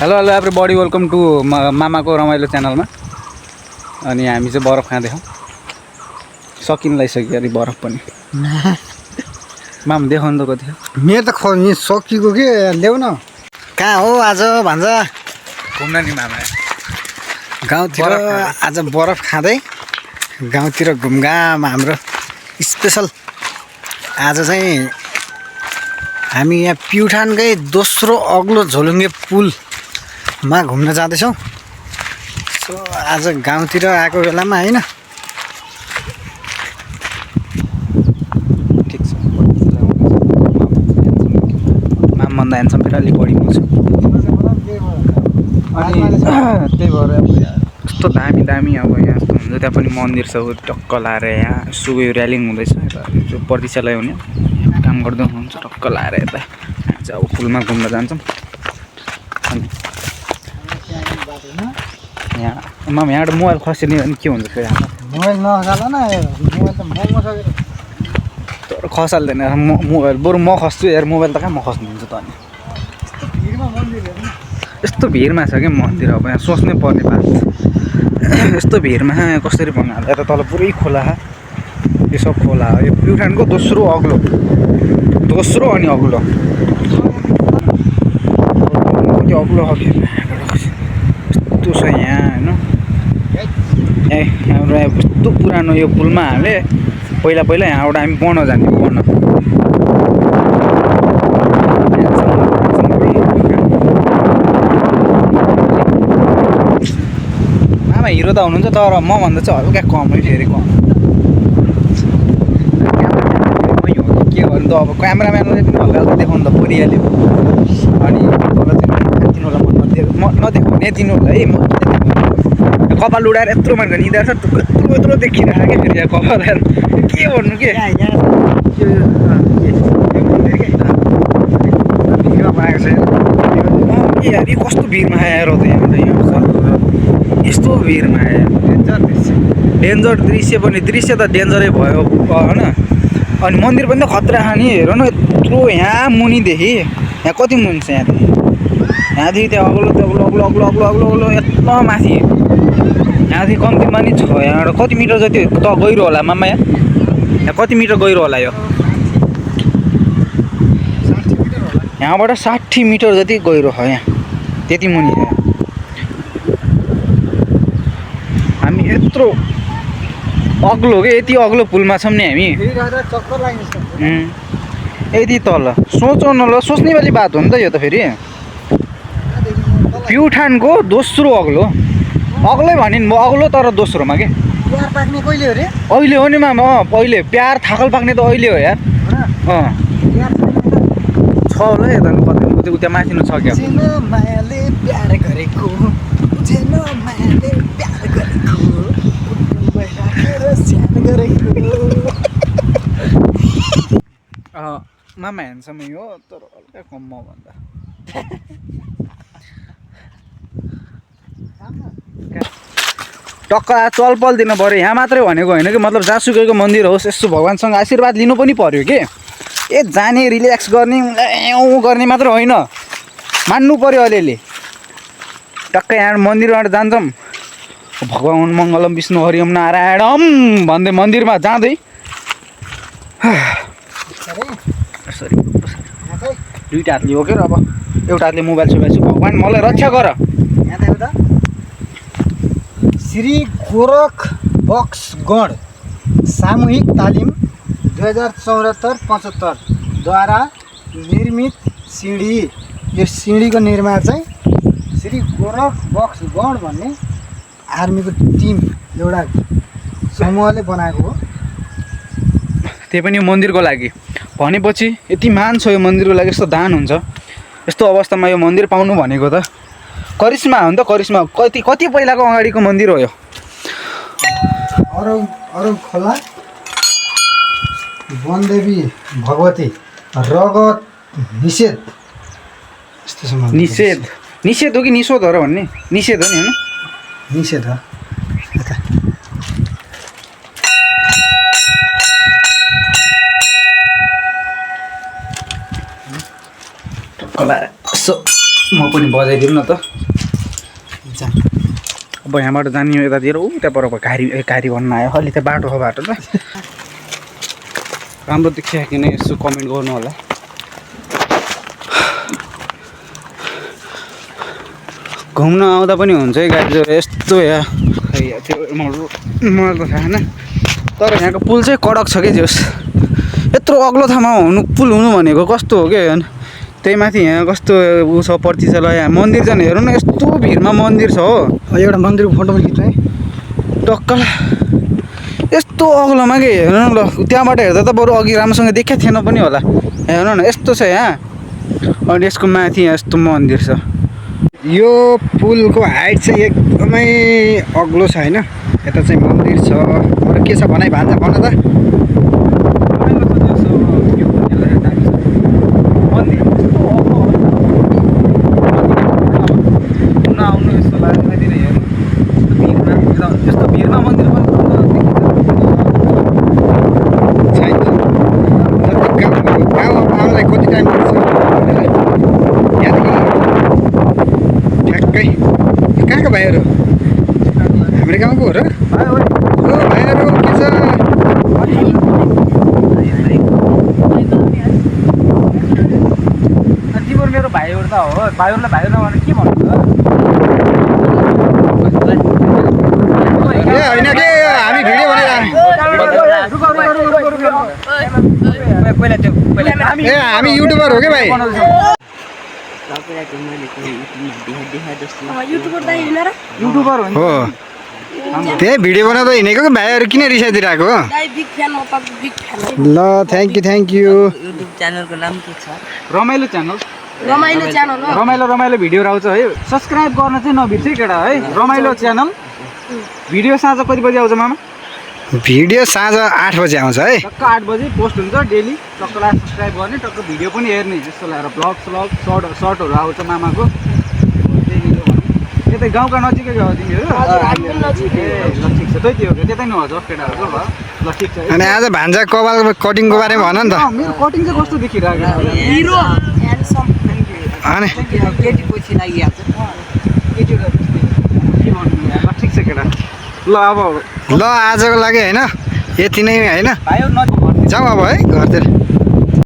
Hello hello everybody welcome to मामाको रमाइलो च्यानलमा। अनि हामी चाहिँ बरफ खाँदैछौँ। सकिन लागिसक्यो अरे बरफ पनि। माम देखाउनु त कति मेरो त सकिएको के ल्याउ न। कहाँ हो आज भन्छ घुम्न नि मामा गाउँतिर आज बरफ खाँदै गाउँतिर घुमघाम हाम्रो स्पेसल। आज चाहिँ हामी यहाँ प्युठानकै दोस्रो अग्लो झोलुङ्गे पुलमा घुम्न जाँदैछौँ। सो आज गाउँतिर आएको बेलामा होइन ठिक छ। मामभन्दा ह्यान्डसम फेरि अलिक बढी म छु। अनि त्यही भएर अब कस्तो दामी दामी अब यहाँ यस्तो हुन्छ। त्यहाँ पनि मन्दिर छ टक्क लाएर यहाँ यसो उयो र्यालिङ हुँदैछ। यता जो प्रतीक्षालय हुने काम गर्दै हुनुहुन्छ टक्क लाएर यता हामी चाहिँ अब पुलमा घुम्न जान्छौँ। अनि यहाँ माम यहाँबाट मोबाइल खसिने अनि के हुन्छ फेरि हाम्रो मोबाइल नखसाल न, मोबाइल त महँगो छ। तर खसाल्दैन मोबाइल, बरु म खस्छु यार। मोबाइल त कहाँ म खस्नु हुन्छ त। अनि भिडमा मन्दिर हेर्नु यस्तो भिडमा छ क्या मन्दिर। अब यहाँ सोच्नै पर्ने बात। यस्तो भिडमा कसरी बनाएर यता तल पुरै खोला, यो सब खोला हो। यो प्युठानको दोस्रो अग्लो, दोस्रो अनि अग्लो त्यो अग्लो अघि यस्तो छ यहाँ होइन। हाम्रो यस्तो पुरानो यो पुलमा हामीले पहिला पहिला यहाँबाट हामी पढ्न जान्थ्यौँ। पढ्न आमा हिरो त हुनुहुन्छ तर मभन्दा चाहिँ हल्का कम है। फेरि कम के गर्नु त अब क्यामेराम्यानले पनि हल्का हल्का देखाउनु त परिहाल्यो। अनि तल चाहिँ खान्थिनु होला म नदेखाउने दिनु होला है। म कपाल उडाएर यत्रो मान्छे निधार छ यत्रो यत्रो देखिरहेको क्या। फेरि यहाँ कपाल के भन्नु के भिडमा पाएको छ यार। यो कस्तो भिडमा आएर त यहाँबाट यहाँ यस्तो भिडमा आयो। डेन्जर दृश्य पनि, दृश्य त डेन्जरै भयो होइन। अनि मन्दिर पनि त खतरा खाने हेर न। यत्रो यहाँ मुनिदेखि यहाँ कति मुनि छ यहाँदेखि, यहाँदेखि त्यहाँ अग्लो अग्लो अग्लो अग्लो अग्लो अग्लो अग्लो यत्रो माथि यहाँदेखि कम्तीमा नि छ। यहाँबाट कति मिटर जति त गहिरो होला मामा? यहाँ कति मिटर गहिरो होला? यो यहाँबाट 60 मिटर जति गहिरो हो। यहाँ त्यति मुनि छ। हामी यत्रो अग्लो के यति अग्लो पुलमा छौँ नि हामी। यति तल सोचौ न ल, सोच्ने वाली बात हो नि त यो त। फेरि प्युठानको दोस्रो अग्लो, अग्लै भने नि म अग्लो तर दोस्रोमा के। प्यार पाक्ने कहिले हो रे? अहिले हो नि मामा। पहिले प्यार थाकल पाक्ने त अहिले हो यार। छ होला यता कतै उता माथि छ क्या। मायाले प्यार गरेको, मायाले प्यार गरेको, मामा ह्यान्डसम हो तर हल्का कम मभन्दा। टक्क चलपल दिन पऱ्यो। यहाँ मात्रै भनेको होइन कि, मतलब जहाँसुकैको मन्दिर होस् यसो भगवान्सँग आशीर्वाद लिनु पनि पऱ्यो कि। जाने रिल्याक्स गर्ने गर्ने मात्र होइन, मान्नु पऱ्यो अलिअलि। टक्कै यहाँ मन्दिरबाट जान्छौँ, भगवान् मङ्गलम विष्णु हरिओम नारायणम भन्दै मन्दिरमा जाँदै सरी दुईवटा हातले हो के। अब एउटा हातले मोबाइल सुबाइल भगवान् मलाई रक्षा गर। श्री गोरख बक्सगढ सामूहिक तालिम 2074-75 द्वारा निर्मित सिँढी। यो सिँढीको निर्माण चाहिँ श्री गोरख बक्सगढ भन्ने आर्मीको टिम एउटा समूहले बनाएको हो। त्यही पनि मन्दिरको लागि भनेपछि यति मान छ यो मन्दिरको लागि। यस्तो दान हुन्छ यस्तो अवस्थामा यो मन्दिर पाउनु भनेको त करिश्मा हो नि त। करिश्मा कति पहिलाको अगाडिको मन्दिर हो यो। अरौ खोला वनदेवी भगवती रगत निषेध निषेध निषेध हो कि निषोध हो र भन्ने? निषेध हो नि होइन, निषेध हो। यसो म पनि बजाइदिउँ न त अब यहाँबाट जाने हो यतातिर ऊ त्यहाँ पर घारी भन्न आयो अलि त बाटो त राम्रो देखियो कि नै यसो कमेन्ट गर्नु होला घुम्न आउँदा पनि हुन्छ है गाडी यस्तो या त्यो मलाई त थाहा छैन तर यहाँको पुल चाहिँ कडक छ कि जोस् यत्रो अग्लो ठाउँमा पुल हुनु भनेको कस्तो हो क्या होइन त्यही माथि यहाँ कस्तो ऊ छ प्रतिशाला यहाँ मन्दिर जाने हेर्नु न यस्तो भिडमा मन्दिर छ हो एउटा मन्दिरको फोटो पनि खिच्नु है टक्कल यस्तो अग्लोमा के हेर्नु न ल त्यहाँबाट हेर्दा त बरु अघि राम्रोसँग देखिया थिएन पनि होला हेर्नु न यस्तो छ यहाँ अनि यसको माथि यहाँ यस्तो मन्दिर छ यो पुलको हाइट चाहिँ एकदमै अग्लो छ होइन यता चाहिँ मन्दिर छ अरू के छ भनाइ भान्जा भन त आउनु यस्तो लाग्दैन हेर्नु यस्तो भिडमा मन्दिर गाउँ आउनलाई कति टाइम लाग्छ यहाँदेखि ठ्याक्कै कहाँको भाइहरू हाम्रो गाउँको हो र ओ भाइहरू के छ तिम्रो मेरो भाइहरू त हो भाइहरूलाई भाइहरू नभएर के भन्नु ए होइन के हामी भिडियो बनाइरहेको ए हामी युट्युबर हो क्या भाइ युट्युबर हो हो त्यही भिडियो बनाउँदा हिँडेको भाइहरू किन रिसाइदिरहेको हो ल थ्याङ्क यू युट्युब च्यानलको नाम के छ रमाइलो च्यानल रमाइलो रमाइलो भिडियोहरू आउँछ है सब्सक्राइब गर्न चाहिँ नबिर्स है केटा है रमाइलो च्यानल भिडियो साँझ कति बजी आउँछ मामा भिडियो साँझ 8 बजे आउँछ है टक्क 8 बजी पोस्ट हुन्छ डेली टक्कलाई सब्सक्राइब गर्ने टक्क भिडियो पनि हेर्ने जस्तो लगाएर ब्लग सर्टहरू आउँछ मामाको यतै गाउँका नजिकै हो तिमीहरू ए ल ठिक छ त्यही हो त्यतै नहोस् केटाहरूको ल ल ठिक छ अनि आज भान्जा कपाल कटिङको बारेमा भन नि त मेरो कटिङ चाहिँ कस्तो देखिरहेको हिरो ह्यान्डसम अनि केटी पछि लागिहाल्छ के भन्नु ल ठिक छ केटा ल अब ल आजको लागि होइन यति नै होइन भाइहरू नजिक जाउँ अब है घरतिर